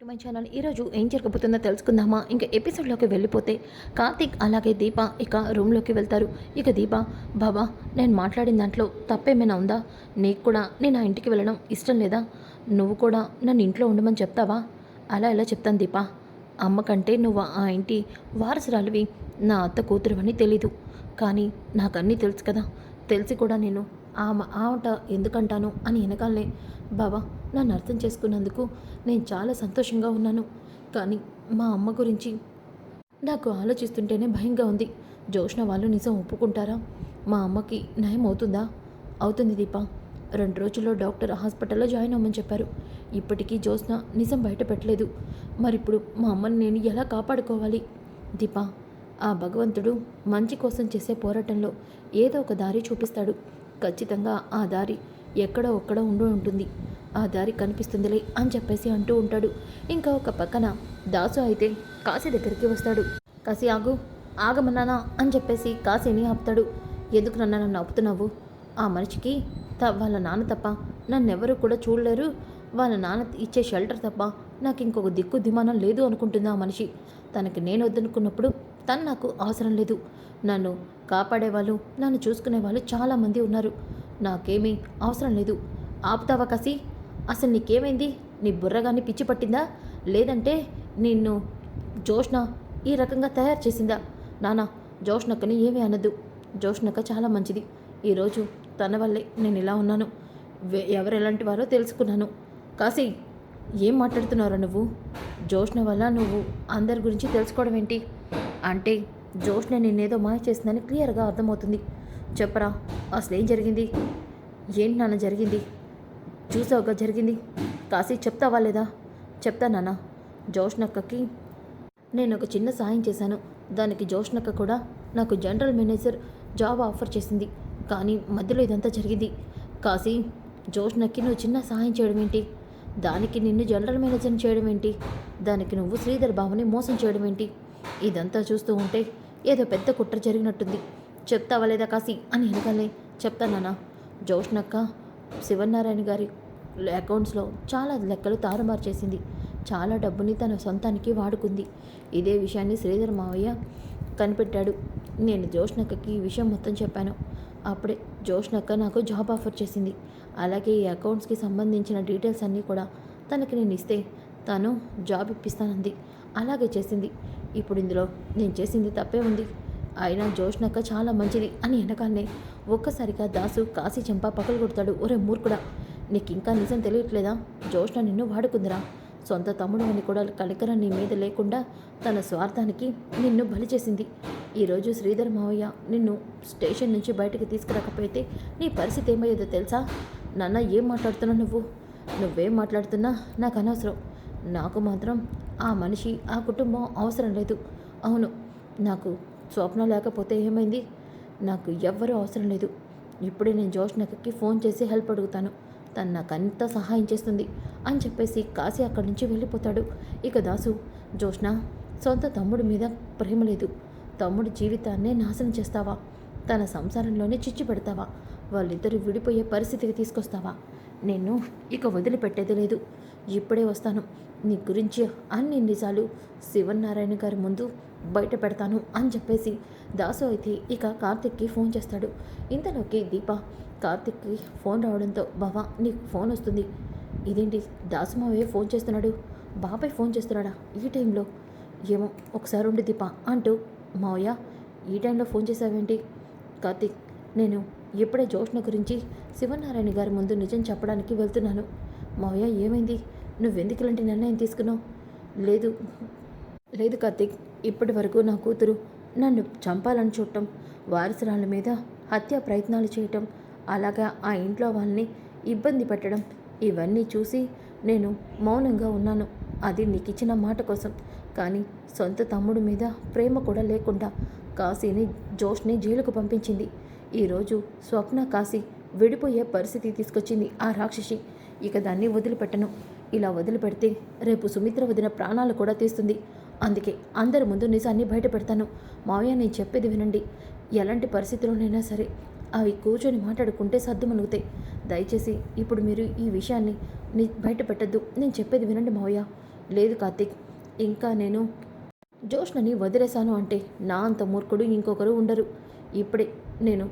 To my channel. ఈరోజు ఏం జరగబోతుందో తెలుసుకుందామా? ఇంకా ఎపిసోడ్లోకి వెళ్ళిపోతే కార్తీక్ అలాగే దీప ఇక రూమ్లోకి వెళ్తారు. ఇక దీప, బాబా నేను మాట్లాడిన దాంట్లో తప్పేమైనా ఉందా? నీకు కూడా నేను ఆ ఇంటికి వెళ్ళడం ఇష్టం లేదా? నువ్వు కూడా నన్ను ఇంట్లో ఉండమని చెప్తావా? అలా ఎలా చెప్తాను దీప? అమ్మ కంటే నువ్వు ఆ ఇంటి వారసురాలివి, నా అత్త కూతురు అని తెలీదు. కానీ నాకన్నీ తెలుసు కదా. తెలిసి కూడా నేను ఆట ఎందుకంటాను అని వెనకాలే బాబా నన్ను అర్థం చేసుకున్నందుకు నేను చాలా సంతోషంగా ఉన్నాను. కానీ మా అమ్మ గురించి నాకు ఆలోచిస్తుంటేనే భయంగా ఉంది. జోష్న వాళ్ళు నిజం ఒప్పుకుంటారా? మా అమ్మకి నయం అవుతుందా? అవుతుంది దీప. 2 రోజుల్లో డాక్టర్ హాస్పిటల్లో జాయిన్ అవ్వమని చెప్పారు. ఇప్పటికీ జోష్న నిజం బయట పెట్టలేదు. మరిప్పుడు మా అమ్మని నేను ఎలా కాపాడుకోవాలి? దీప, ఆ భగవంతుడు మంచి కోసం చేసే పోరాటంలో ఏదో ఒక దారి చూపిస్తాడు. ఖచ్చితంగా ఆ దారి ఎక్కడో ఒక్కడ ఉంటుంది. ఆ దారి కనిపిస్తుందిలే అని చెప్పేసి అంటూ ఉంటాడు. ఇంకా ఒక పక్కన దాసు అయితే కాశీ దగ్గరికి వస్తాడు. కాశీ ఆగు, ఆగమన్నానా అని చెప్పేసి కాశీని ఆపుతాడు. ఎందుకు నన్ను ఆపుతున్నావు? ఆ మనిషికి వాళ్ళ నాన్న తప్ప నన్నెవరూ కూడా చూడలేరు. వాళ్ళ నాన్న ఇచ్చే షెల్టర్ తప్ప నాకు ఇంకొక దిక్కు దిమానం లేదు అనుకుంటుంది ఆ మనిషి. తనకి నేను వద్దనుకున్నప్పుడు తను నాకు అవసరం లేదు. నన్ను కాపాడేవాళ్ళు, నన్ను చూసుకునేవాళ్ళు చాలామంది ఉన్నారు. నాకేమీ అవసరం లేదు. ఆపుతావా కాశీ? అసలు నీకేమైంది? నీ బుర్రగాని పిచ్చి పట్టిందా? లేదంటే నిన్ను జోష్న ఈ రకంగా తయారు చేసిందా? నానా, జోష్నక్కని ఏమీ అనద్దు. జోష్నక్క చాలా మంచిది. ఈరోజు తన వల్లే నేను ఇలా ఉన్నాను. ఎవరు ఎలాంటి వారో తెలుసుకున్నాను. కాశీ, ఏం మాట్లాడుతున్నారో నువ్వు? జోష్న వల్ల నువ్వు అందరి గురించి తెలుసుకోవడం ఏంటి? అంటే జోష్న నిన్నేదో మాయ చేసిందని క్లియర్గా అర్థమవుతుంది. చెప్పరా, అసలు ఏం జరిగింది? ఏంటి నాన్న జరిగింది? చూసావుగా జరిగింది. కాశీ, చెప్తావా లేదా? చెప్తా నాన్న. జోష్నక్కకి నేను ఒక చిన్న సాయం చేశాను. దానికి జోష్నక్క కూడా నాకు జనరల్ మేనేజర్ జాబ్ ఆఫర్ చేసింది. కానీ మధ్యలో ఇదంతా జరిగింది. కాశీ, జోష్నక్కి నువ్వు చిన్న సహాయం చేయడం ఏంటి? దానికి నిన్ను జనరల్ మేనేజర్ని చేయడం ఏంటి? దానికి నువ్వు శ్రీధర్ బాబుని మోసం చేయడం ఏంటి? ఇదంతా చూస్తూ ఉంటే ఏదో పెద్ద కుట్ర జరిగినట్టుంది. చెప్తావా లేదా కాశీ అని వెనకాలే చెప్తానా? జోష్నక్క శివనారాయణ గారి అకౌంట్స్లో చాలా లెక్కలు తారుమారు చేసింది. చాలా డబ్బుని తన సొంతానికి వాడుకుంది. ఇదే విషయాన్ని శ్రీధర్ మావయ్య కనిపెట్టాడు. నేను జోష్నక్కకి ఈ విషయం మొత్తం చెప్పాను. అప్పుడే జోష్నక్క నాకు జాబ్ ఆఫర్ చేసింది. అలాగే ఈ అకౌంట్స్కి సంబంధించిన డీటెయిల్స్ అన్నీ కూడా తనకి నేను ఇస్తే తను జాబ్ ఇప్పిస్తానంది. అలాగే చేసింది. ఇప్పుడు ఇందులో నేను చేసింది తప్పే ఉంది. అయినా జోష్నక్క చాలా మంచిది అని వెనకాలనే ఒక్కసారిగా దాసు కాశీ చెంప పగలు కొడతాడు. ఒరే మూర్ఖుడా, నీకు ఇంకా నిజం తెలియట్లేదా? జోష్న నిన్ను వాడుకుందిరా. సొంత తమ్ముడు అని కూడా కనికరం నీ మీద లేకుండా తన స్వార్థానికి నిన్ను బలి చేసింది. ఈరోజు శ్రీధర్ మావయ్య నిన్ను స్టేషన్ నుంచి బయటకు తీసుకురాకపోతే నీ పరిస్థితి ఏమయ్యేదో తెలుసా? నాన్న, ఏం మాట్లాడుతున్నావు నువ్వు? నువ్వేం మాట్లాడుతున్నా నాకు అనవసరం. నాకు మాత్రం ఆ మనిషి, ఆ కుటుంబం అవసరం లేదు. అవును, నాకు స్వప్న లేకపోతే ఏమైంది? నాకు ఎవ్వరూ అవసరం లేదు. ఇప్పుడే నేను జోష్నక్కకి ఫోన్ చేసి హెల్ప్ అడుగుతాను. తను నాకు అంత సహాయం చేస్తుంది అని చెప్పేసి కాశీ అక్కడి నుంచి వెళ్ళిపోతాడు. ఇక దాసు, జోష్న, సొంత తమ్ముడి మీద ప్రేమ లేదు. తమ్ముడి జీవితాన్నే నాశనం చేస్తావా? తన సంసారంలోనే చిచ్చు పెడతావా? వాళ్ళిద్దరూ విడిపోయే పరిస్థితికి తీసుకొస్తావా? నేను ఇక వదిలిపెట్టేది లేదు. ఇప్పుడే వస్తాను. నీ గురించి అన్ని నిజాలు శివనారాయణ గారి ముందు బయట పెడతాను అని చెప్పేసి దాసు అయితే ఇక కార్తిక్కి ఫోన్ చేస్తాడు. ఇంతలోకి దీప కార్తిక్కి ఫోన్ రావడంతో, బావా నీకు ఫోన్ వస్తుంది. ఇదేంటి దాసు మావయ్య ఫోన్ చేస్తున్నాడు? బాబాయ్ ఫోన్ చేస్తున్నాడా ఈ టైంలో? ఏమో, ఒకసారి ఉండి దీప అంటూ, మావయ్య ఈ టైంలో ఫోన్ చేసావేంటి? కార్తిక్, నేను ఇప్పుడే జోష్న గురించి శివనారాయణ గారి ముందు నిజం చెప్పడానికి వెళ్తున్నాను. మావయ్య ఏమైంది? నువ్వెందుకు ఇలాంటి నిర్ణయం తీసుకున్నావు? లేదు లేదు కార్తిక్, ఇప్పటి వరకు నా కూతురు నన్ను చంపాలని చూడటం, వారసురాళ్ళ మీద హత్యా ప్రయత్నాలు చేయటం, అలాగా ఆ ఇంట్లో వాళ్ళని ఇబ్బంది పెట్టడం, ఇవన్నీ చూసి నేను మౌనంగా ఉన్నాను. అది నీకు ఇచ్చిన మాట కోసం. కానీ సొంత తమ్ముడి మీద ప్రేమ కూడా లేకుండా కాశీని, జోష్ని జైలుకు పంపించింది. ఈరోజు స్వప్న కాశీ విడిపోయే పరిస్థితి తీసుకొచ్చింది ఆ రాక్షసి. ఇక దాన్ని వదిలిపెట్టను. ఇలా వదిలిపెడితే రేపు సుమిత్ర వదిన ప్రాణాలు కూడా తీస్తుంది. అందుకే అందరి ముందు నిజాన్ని బయట పెడతాను. మావయ్య, నేను చెప్పేది వినండి. ఎలాంటి పరిస్థితుల్లోనైనా సరే అవి కూర్చొని మాట్లాడుకుంటే సర్దుమణుగుతాయి. దయచేసి ఇప్పుడు మీరు ఈ విషయాన్ని బయట పెట్టద్దు. నేను చెప్పేది వినండి మావయ్య. లేదు కార్తీక్, ఇంకా నేను జోష్నని వదిలేశాను అంటే నా అంత మూర్ఖుడు ఇంకొకరు ఉండరు. ఇప్పుడే నేను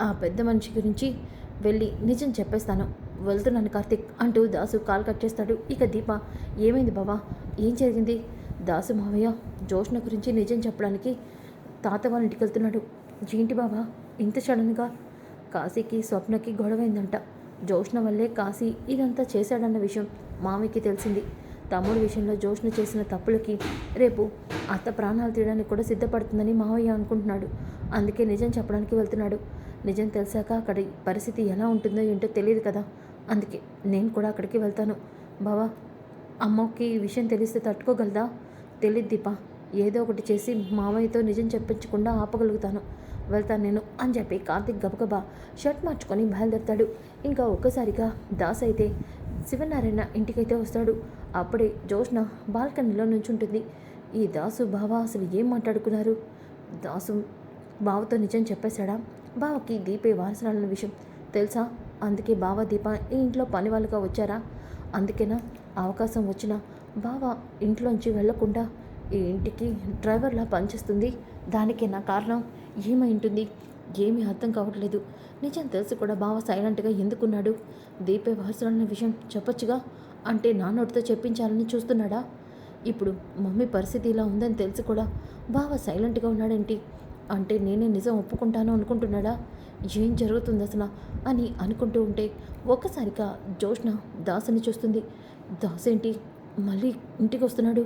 ఆ పెద్ద మనిషి గురించి వెళ్ళి నిజం చెప్పేస్తాను. వెళ్తున్నాను కార్తీక్ అంటూ దాసు కాల్ కట్ చేస్తాడు. ఇక దీప, ఏమైంది బావా, ఏం జరిగింది? దాసు మావయ్య జోష్న గురించి నిజం చెప్పడానికి తాత వాళ్ళ ఇంటికి వెళ్తున్నాడు. ఏంటి బావా ఇంత సడన్గా? కాశీకి స్వప్నకి గొడవైందంట. జోష్న వల్లే కాశీ ఇదంతా చేశాడన్న విషయం మామయ్యకి తెలిసింది. తమ్ముడి విషయంలో జోష్న చేసిన తప్పులకి రేపు అత్త ప్రాణాలు తీయడానికి కూడా సిద్ధపడుతుందని మావయ్య అనుకుంటున్నాడు. అందుకే నిజం చెప్పడానికి వెళ్తున్నాడు. నిజం తెలిసాక అక్కడి పరిస్థితి ఎలా ఉంటుందో ఏంటో తెలియదు కదా, అందుకే నేను కూడా అక్కడికి వెళ్తాను. బావా, అమ్మకి ఈ విషయం తెలిస్తే తట్టుకోగలదా? తెలియదు దీప, ఏదో ఒకటి చేసి మావయ్యతో నిజం చెప్పించకుండా ఆపగలుగుతాను. వెళ్తాను నేను అని చెప్పి కార్తీక్ గబగబా షర్ట్ మార్చుకొని బయలుదేరతాడు. ఇంకా ఒక్కసారిగా దాస్ అయితే శివనారాయణ ఇంటికైతే వస్తాడు. అప్పుడే జోష్న బాల్కనీలో నుంచుంటుంది. ఈ దాసు బావ అసలు ఏం మాట్లాడుకున్నారు? దాసు బావతో నిజం చెప్పేశాడా? బావకి దీపే వారసురాలన్న విషయం తెలుసా? అందుకే బావ దీప ఈ ఇంట్లో పని వాళ్ళుగా వచ్చారా? అందుకేనా అవకాశం వచ్చినా బావ ఇంట్లోంచి వెళ్లకుండా ఈ ఇంటికి డ్రైవర్లా పనిచేస్తుంది? దానికేనా కారణం? ఏమై ఉంటుంది? ఏమీ అర్థం కావట్లేదు. నిజం తెలిసి కూడా బావ సైలెంట్గా ఎందుకున్నాడు? దీపే వారసురాలన్న విషయం చెప్పొచ్చుగా, అంటే నా నోటితో చెప్పించాలని చూస్తున్నాడా? ఇప్పుడు మమ్మీ పరిస్థితి ఇలా ఉందని తెలిసి కూడా బావ సైలెంట్గా ఉన్నాడేంటి? అంటే నేనే నిజం ఒప్పుకుంటాను అనుకుంటున్నాడా? ఏం జరుగుతుంది అసలు అని అనుకుంటూ ఉంటే ఒక్కసారిగా జోష్న దాసుని చూస్తుంది. దాసేంటి మళ్ళీ ఇంటికి వస్తున్నాడు?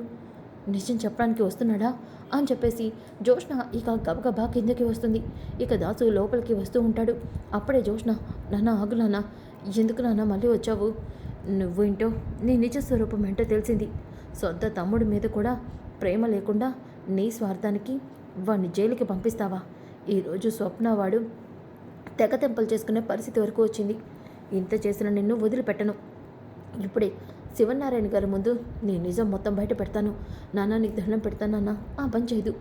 నిజం చెప్పడానికి వస్తున్నాడా అని చెప్పేసి జోష్న ఇక గబగబా కిందకి వస్తుంది. ఇక దాసు లోపలికి వస్తూ ఉంటాడు. అప్పుడే జోష్న, నాన్న ఆగు నాన్న, ఎందుకు నాన్న మళ్ళీ వచ్చావు? నువ్వేంటో నీ నిజ స్వరూపం ఏంటో తెలిసింది. సొంత తమ్ముడి మీద కూడా ప్రేమ లేకుండా నీ స్వార్థానికి వాడిని జైలుకి పంపిస్తావా? ఈరోజు స్వప్న వాడు తెగతెంపలు చేసుకునే పరిస్థితి వరకు వచ్చింది. ఇంత చేసిన నిన్ను వదిలిపెట్టను. ఇప్పుడే శివనారాయణ గారి ముందు నీ నిజం మొత్తం బయట పెడతాను. నాన్న నీకు దండం పెడతాను నాన్న, ఆ పని చేయదు.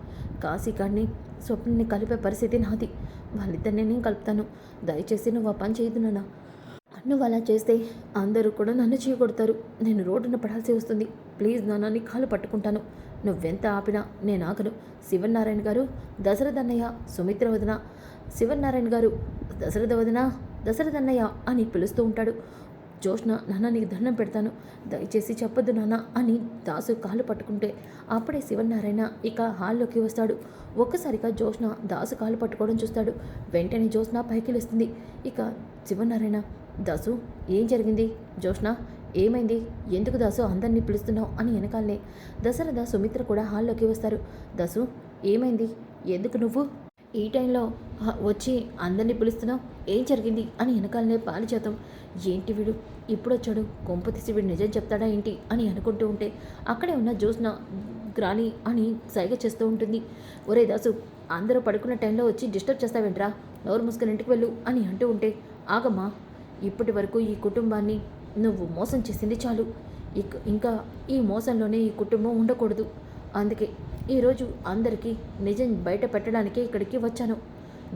కాశీకాడిని స్వప్నని కలిపే పరిస్థితి నాది. వాళ్ళిద్దరిని నేను కలుపుతాను. దయచేసి నువ్వు ఆ పని చేయదు నాన్న. నువ్వు అలా చేస్తే అందరూ కూడా నన్ను చేయగొడతారు. నేను రోడ్డున పడాల్సి వస్తుంది. ప్లీజ్ నాన్న, నీ కాలు పట్టుకుంటాను. నువ్వెంత ఆపినా నేను ఆగను. శివనారాయణ గారు, దశరథన్నయ్య, సుమిత్ర వదిన, శివనారాయణ గారు, దశరథ వదిన, దశరథన్నయ్య అని పిలుస్తూ ఉంటాడు. జోష్న, నాన్న నీకు దండం పెడతాను, దయచేసి చెప్పొద్దు నాన్న అని దాసు కాలు పట్టుకుంటే అప్పుడే శివనారాయణ ఇక హాల్లోకి వస్తాడు. ఒక్కసారిగా జోష్న దాసు కాలు పట్టుకోవడం చూస్తాడు. వెంటనే జోష్న పైకి లేస్తుంది. ఇక శివనారాయణ, దాసు ఏం జరిగింది? జోష్న ఏమైంది? ఎందుకు దాసు అందరినీ పిలుస్తున్నావు అని వెనకాలనే దశరథ, సుమిత్ర కూడా హాల్లోకి వస్తారు. దాసు ఏమైంది? ఎందుకు నువ్వు ఈ టైంలో వచ్చి అందరినీ పిలుస్తున్నావు? ఏం జరిగింది అని వెనకాలనే పారిజాతం, ఏంటి వీడు ఇప్పుడు వచ్చాడు, కొంప తీసి వీడు నిజం చెప్తాడా ఏంటి అని అనుకుంటూ ఉంటే అక్కడే ఉన్న జ్యోత్స్న గ్రాని అని సైగ చేస్తూ ఉంటుంది. ఒరే దాసు, అందరూ పడుకున్న టైంలో వచ్చి డిస్టర్బ్ చేస్తావేంట్రా, నోరు మూసుకుని ఇంటికి వెళ్ళు అని అంటూ ఉంటే, ఆగమ్మా, ఇప్పటి వరకు ఈ కుటుంబాన్ని నువ్వు మోసం చేసింది చాలు. ఇంకా ఈ మోసంలోనే ఈ కుటుంబం ఉండకూడదు. అందుకే ఈరోజు అందరికీ నిజం బయట పెట్టడానికే ఇక్కడికి వచ్చాను.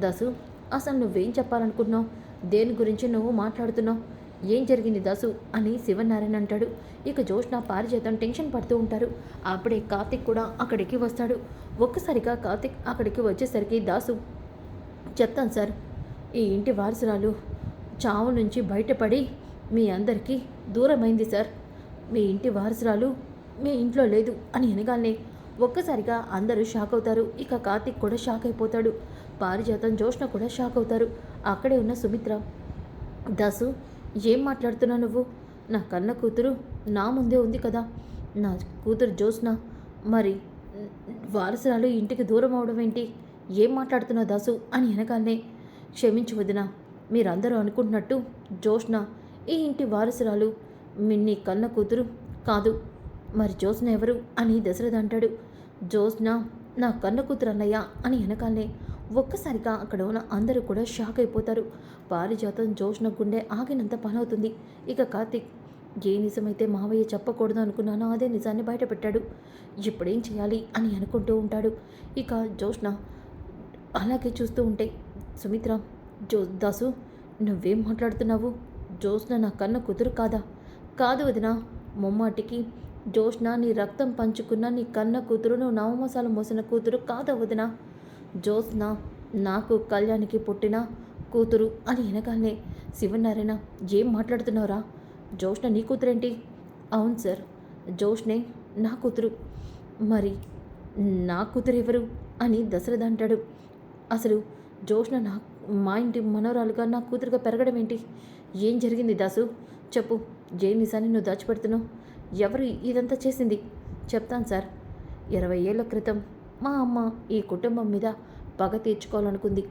దాసు, అసలు నువ్వేం చెప్పాలనుకున్నావు? దేని గురించి నువ్వు మాట్లాడుతున్నావు? ఏం జరిగింది దాసు అని శివనారాయణ అంటాడు. ఇక జోష్న, పారిజాతం టెన్షన్ పడుతూ ఉంటారు. అప్పుడే కార్తిక్ కూడా అక్కడికి వస్తాడు. ఒక్కసారిగా కార్తిక్ అక్కడికి వచ్చేసరికి దాసు, చెప్తాను సార్, ఈ ఇంటి వారసురాలు చావు నుంచి బయటపడి మీ అందరికీ దూరమైంది సార్. మీ ఇంటి వారసురాలు మీ ఇంట్లో లేదు అని అనగానే ఒక్కసారిగా అందరూ షాక్ అవుతారు. ఇక కార్తిక్ కూడా షాక్ అయిపోతాడు. పారిజాతం, జోష్న కూడా షాక్ అవుతారు. అక్కడే ఉన్న సుమిత్ర, దాసు ఏం మాట్లాడుతున్నావు నువ్వు? నా కన్న కూతురు నా ముందే ఉంది కదా, నా కూతురు జోష్న మరి వారసురాలు ఇంటికి దూరం అవడం ఏంటి? ఏం మాట్లాడుతున్నావు దాసు అని అనగానే, క్షమించు వదిన, మీరందరూ అనుకుంటున్నట్టు జోష్న ఈ ఇంటి వారసురాలు నీ కన్న కూతురు కాదు. మరి జోష్న ఎవరు అని దశరథ అంటాడు. జోష్న నా కన్న కూతురు అన్నయ్య అని వెనకాలనే ఒక్కసారిగా అక్కడ ఉన్న అందరూ కూడా షాక్ అయిపోతారు. పారిజాతం జోష్న గుండె ఆగినంత పనవుతుంది. ఇక కార్తిక్, ఏ నిజమైతే మావయ్య చెప్పకూడదు అనుకున్నానో అదే నిజాన్ని బయటపెట్టాడు. ఇప్పుడేం చేయాలి అని అనుకుంటూ ఉంటాడు. ఇక జోష్న అలాగే చూస్తూ ఉంటే సుమిత్ర, దాసు నువ్వేం మాట్లాడుతున్నావు? జోష్న నా కన్న కూతురు కాదా? కాదు వదినా, ముమ్మాటికి జోష్న నీ రక్తం పంచుకున్న నీ కన్న కూతురు, నువ్వు నవమోసాలు మోసిన కూతురు కాదా వదినా? జోత్స్న నాకు కళ్యాణ్కి పుట్టిన కూతురు అని వెనకాలనే శివనారాయణ, ఏం మాట్లాడుతున్నావురా? జోష్న నీ కూతురేంటి? అవును సార్, జోష్నే నా కూతురు. మరి నా కూతురు ఎవరు అని దశరథ అంటాడు. అసలు జోష్న మా ఇంటి మనవరాలుగా నా కూతురుగా పెరగడం ఏంటి? ఏం జరిగింది దాసు? చెప్పు, ఏ నిజాన్ని నువ్వు దాచిపెడుతున్నావు? ఎవరు ఇదంతా చేసింది? చెప్తాను సార్. 20 ఏళ్ల క్రితం మా అమ్మ ఈ కుటుంబం మీద పగ తీర్చుకోవాలనుకుంది.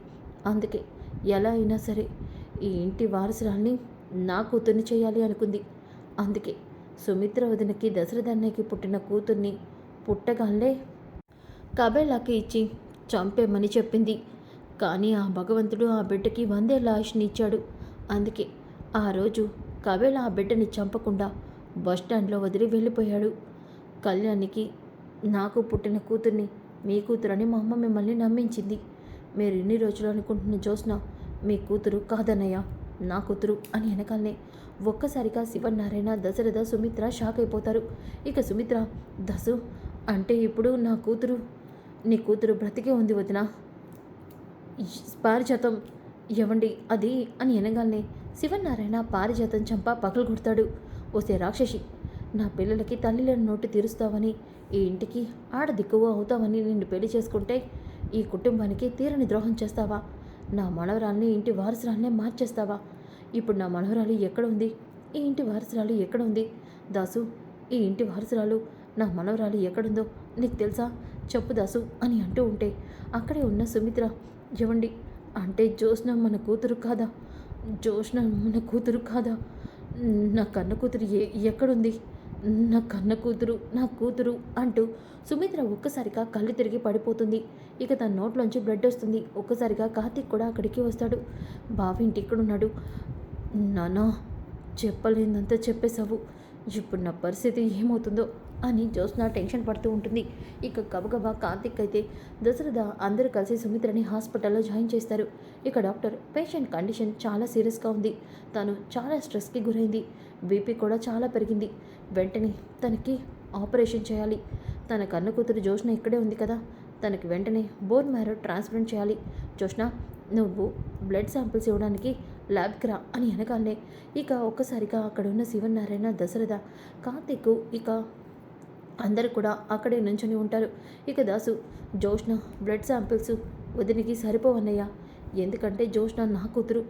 అందుకే ఎలా అయినా సరే ఈ ఇంటి వారసురాల్ని నా కూతుర్ని చేయాలి అనుకుంది. అందుకే సుమిత్ర వదినకి దశరథ అన్నయ్యకి పుట్టిన కూతుర్ని పుట్టగానే కబేళాకి ఇచ్చి చంపేమని చెప్పింది. కానీ ఆ భగవంతుడు ఆ బిడ్డకి 100 ఏళ్ల ఆయుష్ని ఇచ్చాడు. అందుకే ఆ రోజు కబేళ ఆ బిడ్డని చంపకుండా బస్టాండ్లో వదిలి వెళ్ళిపోయాడు. కళ్యాణ్కి నాకు పుట్టిన కూతుర్ని మీ కూతురని మా అమ్మ మిమ్మల్ని నమ్మించింది. మీరు ఇన్ని రోజులు అనుకుంటున్న జోస్న మీ కూతురు కాదన్నయ్య, నా కూతురు అని వెనకాలనే ఒక్కసారిగా శివనారాయణ, దశరథ, సుమిత్ర షాక్ అయిపోతారు. ఇక సుమిత్ర, దసు అంటే ఇప్పుడు నా కూతురు, నీ కూతురు బ్రతికే ఉంది వదినా? పారిజాతం ఎవండి అది అని అనగానే శివనారాయణ పారిజాతం చంప పగలు కొడతాడు. ఓసే రాక్షసి, నా పిల్లలకి తల్లిలేని నోటు తీరుస్తావని, ఈ ఇంటికి ఆడదిక్కువ అవుతావని నిన్ను పెళ్లి చేసుకుంటే ఈ కుటుంబానికి తీరని ద్రోహం చేస్తావా? నా మనవరాల్ని ఇంటి వారసురాల్నే మార్చేస్తావా? ఇప్పుడు నా మనవరాలు ఎక్కడ ఉంది? ఈ ఇంటి వారసురాలు ఎక్కడ ఉంది? దాసు, ఈ ఇంటి వారసురాలు నా మనవరాలు ఎక్కడుందో నీకు తెలుసా? చెప్పు దాసు అని అంటూ ఉంటే అక్కడే ఉన్న సుమిత్ర, ఎవండి అంటే జోష్న మన కూతురు కాదా? జోష్న మన కూతురు కాదా? నా కన్న కూతురు ఎక్కడుంది? నా కన్న కూతురు, నా కూతురు అంటూ సుమిత్ర ఒక్కసారిగా కళ్ళు తిరిగి పడిపోతుంది. ఇక తన నోట్లోంచి బ్లడ్ వస్తుంది. ఒక్కసారిగా కార్తీక్ కూడా అక్కడికి వస్తాడు. బావింటి ఇక్కడున్నాడు. నానా, చెప్పలేనంత చెప్పేశావు. ఇప్పుడు నా పరిస్థితి ఏమవుతుందో అని జోస్న టెన్షన్ పడుతూ ఉంటుంది. ఇక గబగబా కార్తిక్ అయితే దశరథ అందరూ కలిసి సుమిత్రని హాస్పిటల్లో జాయిన్ చేస్తారు. ఇక డాక్టర్, పేషెంట్ కండిషన్ చాలా సీరియస్గా ఉంది, తను చాలా స్ట్రెస్కి గురైంది, బీపీ కూడా చాలా పెరిగింది, వెంటనే తనకి ఆపరేషన్ చేయాలి. తన కన్న కూతురు జోష్న ఇక్కడే ఉంది కదా, తనకి వెంటనే బోన్ మ్యారో ట్రాన్స్ప్లాంట్ చేయాలి. జోష్న, నువ్వు బ్లడ్ శాంపిల్స్ ఇవ్వడానికి ల్యాబ్కి రా అని అనగానే ఇక ఒక్కసారిగా అక్కడ ఉన్న శివనారాయణ, దశరథ, కార్తిక్ ఇక అందరూ కూడా అక్కడే నుంచొని ఉంటారు. ఇక దాసు, జోష్న బ్లడ్ శాంపిల్స్ వదినికి సరిపోవన్నయ్యా, ఎందుకంటే జోష్న నా కూతురు,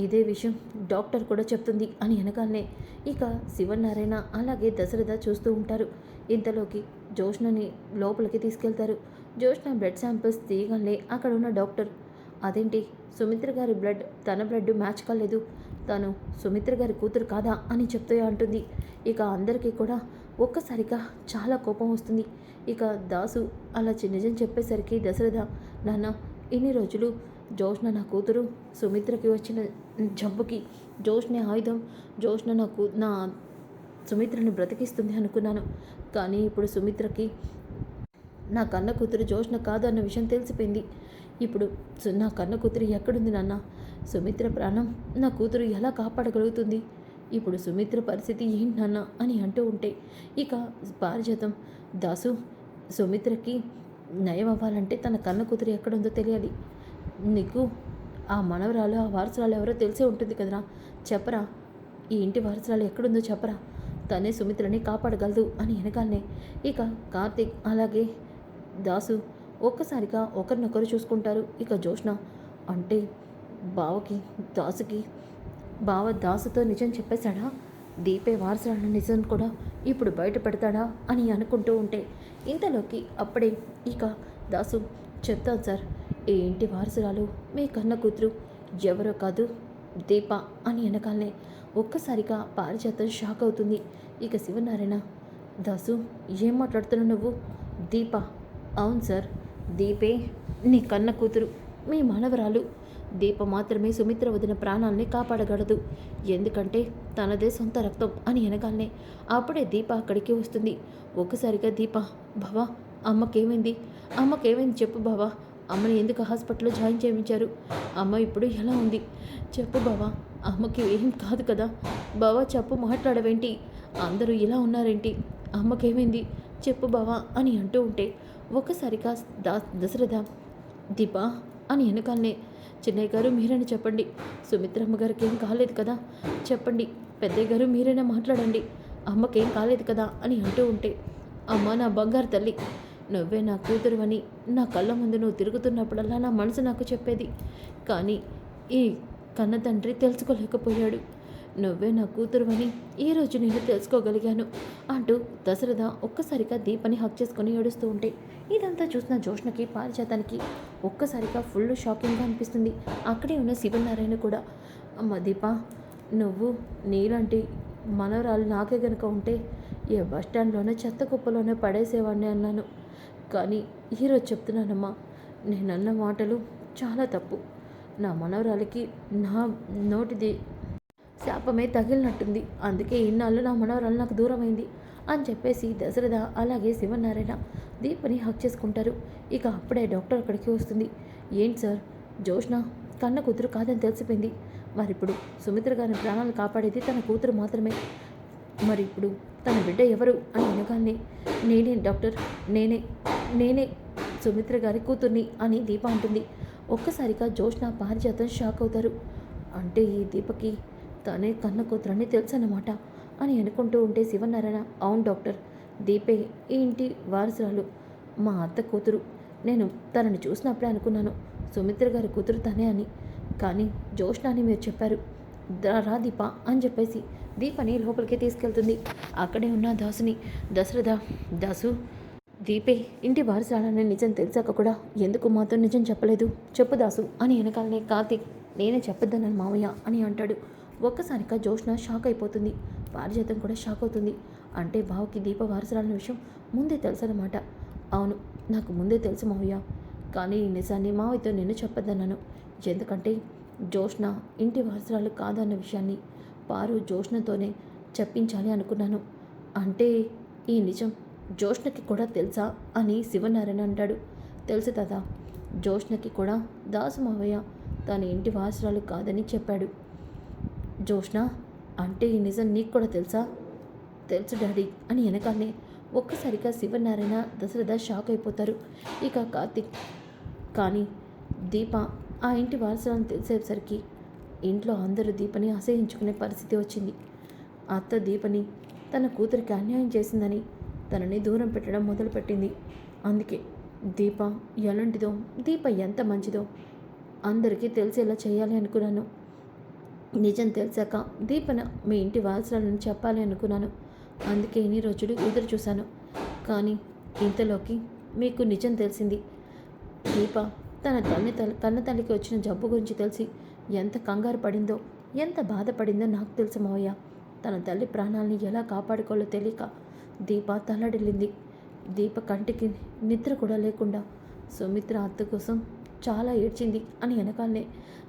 ఇదే విషయం డాక్టర్ కూడా చెప్తుంది అని అనగానే ఇక శివనారాయణ అలాగే దశరథ చూస్తూ ఉంటారు. ఇంతలోకి జోష్నని లోపలికి తీసుకెళ్తారు. జోష్న బ్లడ్ శాంపిల్స్ తీయగానే అక్కడ ఉన్న డాక్టర్, అదేంటి సుమిత్ర గారి బ్లడ్ తన బ్లడ్ మ్యాచ్ కాలేదు, తను సుమిత్ర గారి కూతురు కాదా అని చెప్తూ అంటుంది. ఇక అందరికీ కూడా ఒక్కసారిగా చాలా కోపం వస్తుంది. ఇక దాసు అలా నిజం చెప్పేసరికి దశరథ, నాన్న, ఇన్ని రోజులు జోష్న నా కూతురు, సుమిత్రకి వచ్చిన జబ్బుకి జోష్నే ఆయుధం, జోష్న నా సుమిత్రని బ్రతికిస్తుంది అనుకున్నాను. కానీ ఇప్పుడు సుమిత్రకి నా కన్న కూతురు జోష్న కాదు అన్న విషయం తెలిసిపోయింది. ఇప్పుడు నా కన్న కూతురు ఎక్కడుంది నాన్న? సుమిత్ర ప్రాణం నా కూతురు ఎలా కాపాడగలుగుతుంది? ఇప్పుడు సుమిత్ర పరిస్థితి ఏంటి నాన్న అని అంటూ ఉంటే ఇక పారిజాతం, దాసు, సుమిత్రకి నయం అవ్వాలంటే తన కన్న కూతురు ఎక్కడుందో తెలియాలి. నీకు ఆ మనవరాలు, ఆ వారసురాలు ఎవరో తెలిసే ఉంటుంది కదరా, చెప్పరా, ఈ ఇంటి వారసురాలు ఎక్కడుందో చెప్పరా, తనే సుమిత్రని కాపాడగలదు అని వెనకాలనే ఇక కార్తీక్ అలాగే దాసు ఒక్కసారిగా ఒకరినొకరు చూసుకుంటారు. ఇక జోష్న, అంటే బావకి దాసుకి బావ దాసుతో నిజం చెప్పేశాడా? దీపే వారసురాల నిజం కూడా ఇప్పుడు బయట పెడతాడా అని అనుకుంటూ ఉంటే ఇంతలోకి అప్పుడే ఇక దాసు, చెప్తాను సార్, ఈ ఇంటి వారసురాలు మీ కన్న కూతురు ఎవరో కాదు, దీప అని వెనకాలనే ఒక్కసారిగా పారిజాతం షాక్ అవుతుంది. ఇక శివనారాయణ, దాసు ఏం మాట్లాడుతున్నావు నువ్వు? దీప? అవును సార్, దీపే నీ కన్న కూతురు, మీ మనవరాలు. దీప మాత్రమే సుమిత్ర వదిన ప్రాణాలని కాపాడగలదు, ఎందుకంటే తనదే సొంత రక్తం అని అనగానే అప్పుడే దీప అక్కడికి వస్తుంది. ఒక్కసారిగా దీప, బావా, అమ్మకేమైంది? అమ్మకేమైంది చెప్పు బావా, అమ్మని ఎందుకు హాస్పిటల్లో జాయిన్ చేయించారు? అమ్మ ఇప్పుడు ఎలా ఉంది చెప్పు బావా, అమ్మకి ఏం కాదు కదా బావా, చెప్పు, మాట్లాడవేంటి? అందరూ ఇలా ఉన్నారేంటి అమ్మకేమైంది చెప్పు బావా అని అంటూ ఉంటే ఒక్కసారిగా దశరథ దీపా అని వెనకాలనే చిన్నయ్య గారు మీరైనా చెప్పండి, సుమిత్రమ్మ గారికి ఏం కాలేదు కదా చెప్పండి, పెద్దయ్య గారు మీరైనా మాట్లాడండి, అమ్మకేం కాలేదు కదా అని అంటూ ఉంటే అమ్మ నా బంగారు తల్లి, నువ్వే నా కూతురు అని నా కళ్ళ ముందు నువ్వు తిరుగుతున్నప్పుడల్లా నా మనసు నాకు చెప్పేది. కానీ ఈ కన్న తండ్రి తెలుసుకోలేకపోయాడు. నువ్వే నా కూతురు అని ఈరోజు నేను తెలుసుకోగలిగాను అంటూ దశరథ ఒక్కసారిగా దీపని హక్ చేసుకొని ఏడుస్తూ ఉంటే ఇదంతా చూసిన జోష్నకి పారిజాతానికి ఒక్కసారిగా ఫుల్ షాకింగ్గా అనిపిస్తుంది. అక్కడే ఉన్న శివనారాయణ కూడా అమ్మ దీప, నువ్వు నీలాంటి మనవరాలు నాకే గనుక ఉంటే ఏ బస్టాండ్లోనే చెత్త కుప్పలోనే పడేసేవాడిని అన్నాను. కానీ ఈరోజు చెప్తున్నానమ్మా, నేనన్న మాటలు చాలా తప్పు. నా మనవరాలికి నా నోటిది శాపమే తగిలినట్టుంది. అందుకే ఇన్నాళ్ళు నా మనవరాలు నాకు దూరమైంది అని చెప్పేసి దశరథ అలాగే శివనారాయణ దీపని హక్ చేసుకుంటారు. ఇక అప్పుడే డాక్టర్ అక్కడికి వస్తుంది. ఏంటి సార్, జోష్న కన్న కూతురు కాదని తెలిసిపోయింది. మరిప్పుడు సుమిత్ర గారి ప్రాణాలు కాపాడేది తన కూతురు మాత్రమే. మరి ఇప్పుడు తన బిడ్డ ఎవరు అని అనగానే నేనే డాక్టర్, నేనే సుమిత్ర గారి కూతుర్ని అని దీప అంటుంది. ఒక్కసారిగా జోష్న పారిజాతం షాక్ అవుతారు. అంటే ఈ దీపకి తనే కన్న కూతురని తెలుసన్నమాట అని అనుకుంటూ ఉంటే శివనారాయణ అవును డాక్టర్, దీపే ఈ ఇంటి వారసురాలు, మా అత్త కూతురు. నేను తనని చూసినప్పుడే అనుకున్నాను సుమిత్ర గారి కూతురు తనే అని. కానీ జోష్న అని మీరు చెప్పారు, రా దీప అని చెప్పేసి దీపని లోపలికి తీసుకెళ్తుంది. అక్కడే ఉన్న దాసుని దశరథ, దాసు దీపే ఇంటి వారసురాలని నిజం తెలిసాక కూడా ఎందుకు మాతో నిజం చెప్పలేదు చెప్పు దాసు అని వెనకాలనే కార్తీక్ నేనే చెప్పొద్దన్నాను మావయ్య అని అంటాడు. ఒక్కసారిగా జోష్న షాక్ అయిపోతుంది. పారిజాతం కూడా షాక్ అవుతుంది. అంటే బావకి దీప వారసురాలన్న విషయం ముందే తెలుసన్నమాట. అవును, నాకు ముందే తెలుసు మావయ్య, కానీ ఈ నిజాన్ని మావయ్యతో నేను చెప్పొద్దన్నాను. ఎందుకంటే జోష్న ఇంటి వారసురాలు కాదన్న విషయాన్ని పారు జోష్నతోనే చెప్పించాలి అనుకున్నాను. అంటే ఈ నిజం జోష్నకి కూడా తెలుసా అని శివనారాయణ అంటాడు. తెలుసు తాత, జోష్నకి కూడా దాసు మావయ్య తన ఇంటి వారసురాలు కాదని చెప్పాడు. జోష్న, అంటే ఈ నిజం నీకు కూడా తెలుసా? తెలుసు డాడీ అని వెనకాలనే ఒక్కసారిగా శివనారాయణ దశరథ షాక్ అయిపోతారు. ఇక కార్తీక్ కానీ దీప ఆ ఇంటి వారసులను తెలిసేసరికి ఇంట్లో అందరూ దీపని అసహించుకునే పరిస్థితి వచ్చింది. అత్త దీపని తన కూతురికి అన్యాయం చేసిందని తనని దూరం పెట్టడం మొదలుపెట్టింది. అందుకే దీప ఎలాంటిదో, దీప ఎంత మంచిదో అందరికీ తెలిసేలా చేయాలి అనుకున్నాను. నిజం తెలిసాక దీపన మీ ఇంటి వారసులను చెప్పాలి అనుకున్నాను. అందుకే ఇన్ని రోజులు ఎదురు చూశాను. కానీ ఇంతలోకి మీకు నిజం తెలిసింది. దీప తన కన్న తల్లికి వచ్చిన జబ్బు గురించి తెలిసి ఎంత కంగారు పడిందో, ఎంత బాధపడిందో నాకు తెలుసు మావయ్య. తన తల్లి ప్రాణాలని ఎలా కాపాడుకోవాలో తెలియక దీప తల్లడిల్లింది. దీప కంటికి నిద్ర కూడా లేకుండా సుమిత్ర అత్త కోసం చాలా ఏడ్చింది అని వెనకాలనే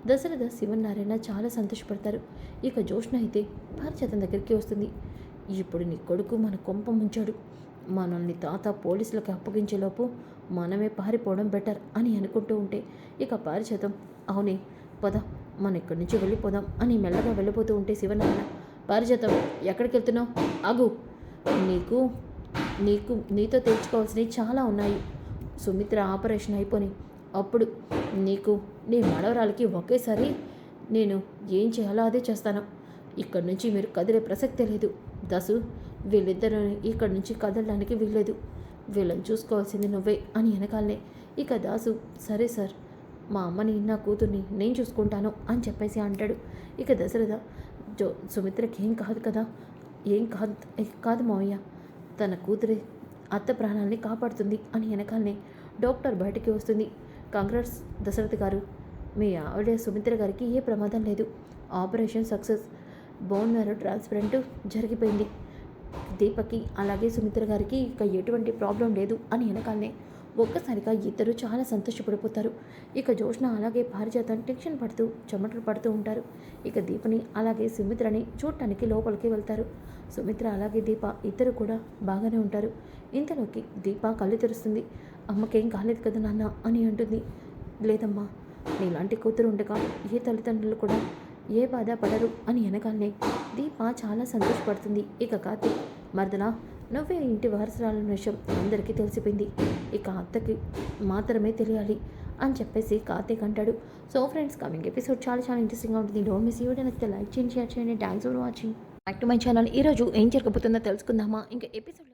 దశరథ శివనారాయణ చాలా సంతోషపడతారు. ఇక జోష్న అయితే పారిజాతం దగ్గరికి వస్తుంది. ఇప్పుడు నీ కొడుకు మన కొంప ముంచాడు, మనల్ని తాత పోలీసులకు అప్పగించేలోపు మనమే పారిపోవడం బెటర్ అని అనుకుంటూ ఉంటే ఇక పారిజాతం అవునే పద మన ఇక్కడి నుంచి వెళ్ళిపోదాం అని మెల్లగా వెళ్ళిపోతూ ఉంటే శివనారాయణ పారిజాతం ఎక్కడికి వెళ్తున్నావు? ఆగు, నీతో తెచ్చుకోవాల్సినవి చాలా ఉన్నాయి. సుమిత్ర ఆపరేషన్ అయిపోయి అప్పుడు నీకు నీ మనవరాలకి ఒకేసారి నేను ఏం చేయాలో అదే చేస్తాను. ఇక్కడి నుంచి మీరు కదిలే ప్రసక్తే లేదు. దాసు, వీళ్ళిద్దరూ ఇక్కడి నుంచి కదలడానికి వీల్లేదు. వీళ్ళని చూసుకోవాల్సింది నువ్వే అని వెనకాలనే ఇక దాసు సరే సార్, మా అమ్మని నా కూతుర్ని నేను చూసుకుంటాను అని చెప్పేసి అంటాడు. ఇక దశరథ సుమిత్రకి ఏం కాదు కదా, ఏం కాదు మావయ్య, తన కూతురే అత్త ప్రాణాలని కాపాడుతుంది అని వెనకాలనే డాక్టర్ బయటికి వస్తుంది. కంగ్రాట్స్ దశరథ్ గారు, మీ ఆవిడ సుమిత్ర గారికి ఏ ప్రమాదం లేదు, operation success, bone marrow transplant జరిగిపోయింది. దీపకి అలాగే సుమిత్ర గారికి ఇక ఎటువంటి ప్రాబ్లం లేదు అని వెనకాలనే ఒక్కసారిగా ఇద్దరు చాలా సంతోషపడిపోతారు. ఇక జోష్న అలాగే పారిజాతం టెన్షన్ పడుతూ చెమటలు పడుతూ ఉంటారు. ఇక దీపని అలాగే సుమిత్రని చూడటానికి లోపలికి వెళ్తారు. సుమిత్ర అలాగే దీప ఇద్దరు కూడా బాగానే ఉంటారు. ఇంతలోకి దీప కళ్ళు తెరుస్తుంది. అమ్మకేం కాలేదు కదా నాన్న అని అంటుంది. లేదమ్మా, నీలాంటి కూతురు ఉండగా ఏ తల్లిదండ్రులు కూడా ఏ బాధ పడరు అని వెనకాలనే దీప చాలా సంతోషపడుతుంది. ఇక కార్తీక్ మరదలా నువ్వే ఇంటి వారసురాలన్న విషయం అందరికీ తెలిసిపోయింది. ఇక అత్తకి మాత్రమే తెలియాలి అని చెప్పేసి కార్తీక్ అంటాడు. సో ఫ్రెండ్స్, కమింగ్ ఎపిసోడ్ చాలా చాలా ఇంట్రెస్టింగ్గా ఉంటుంది. Don't miss. ఈ వీడియో నచ్చితే లైక్ చేయండి, షేర్ చేయండి. Thanks for watching back to my channel. ఈరోజు ఏం జరగబోతుందో తెలుసుకుందామా? ఇంకా ఎపిసోడ్